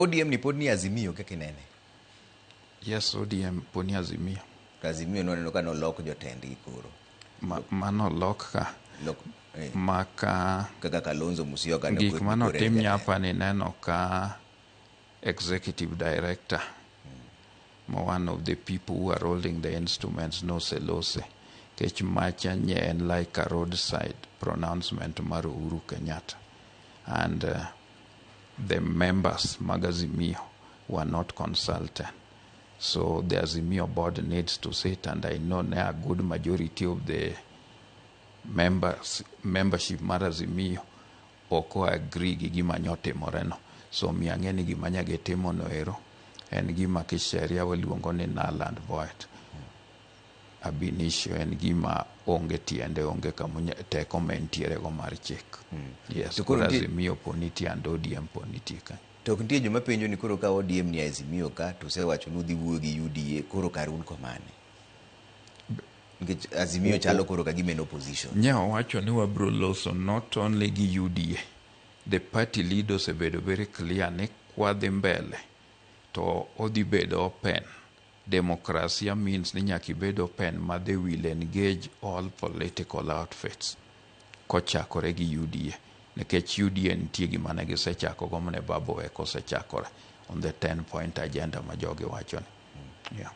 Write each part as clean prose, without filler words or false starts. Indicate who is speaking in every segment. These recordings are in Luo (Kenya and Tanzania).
Speaker 1: ODM ni pod ni Azimio kaka inene?
Speaker 2: Yes, ODM pod ni Azimio.
Speaker 1: Azimio noneno ka nolok jotendgi koro.
Speaker 2: Mano lok ka. Maka
Speaker 1: kaka Kalonzo Musyoka
Speaker 2: gik manotim nyapa ni neno ka executive director one of the people who are holding the instruments noselose kech macha nye en like a roadside pronouncement mar Uhuru Kenyatta and the members Azimio were not consulted, so the Azimio board needs to sit, and I know now a good majority of the membership mar Azimio oko agree gi gima nyote moreno, so miang'e ni gima nyage timo noero en gima kisheria waluongo ni null and void ab initio, en gima onge tiende, onge kama teko mentiere go mar chik. Yes, koro Azimio poniti and ODM poniti ka.
Speaker 1: To nitie joma penjo ni koro ka ODM ni Azimio ka to sewacho nudhi wuoyo gi UDA, koro karun komane? Nikech Azimio chalo koro ka gima en opposition.
Speaker 2: Wacho ni wabro loso not only gi UDA. The party leader osebedo very clear ni kwadhi mbele to odhi bedo open. Democracy means ni nyaki bedo open ma they will engage all political outfits kochakore gi UDA, nikech UDA nitie gima ne gisechako go mane Babu Eko osechakore on the 10-point agenda ma jogi wacho ni. Yeah.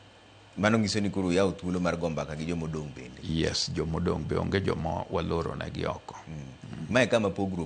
Speaker 1: Mano nyiso ni koro yaw thuolo mar gombaka gi jomodong' bende.
Speaker 2: Yes, jomodong' be onge joma waloro negi oko.
Speaker 1: Mae kama pogruok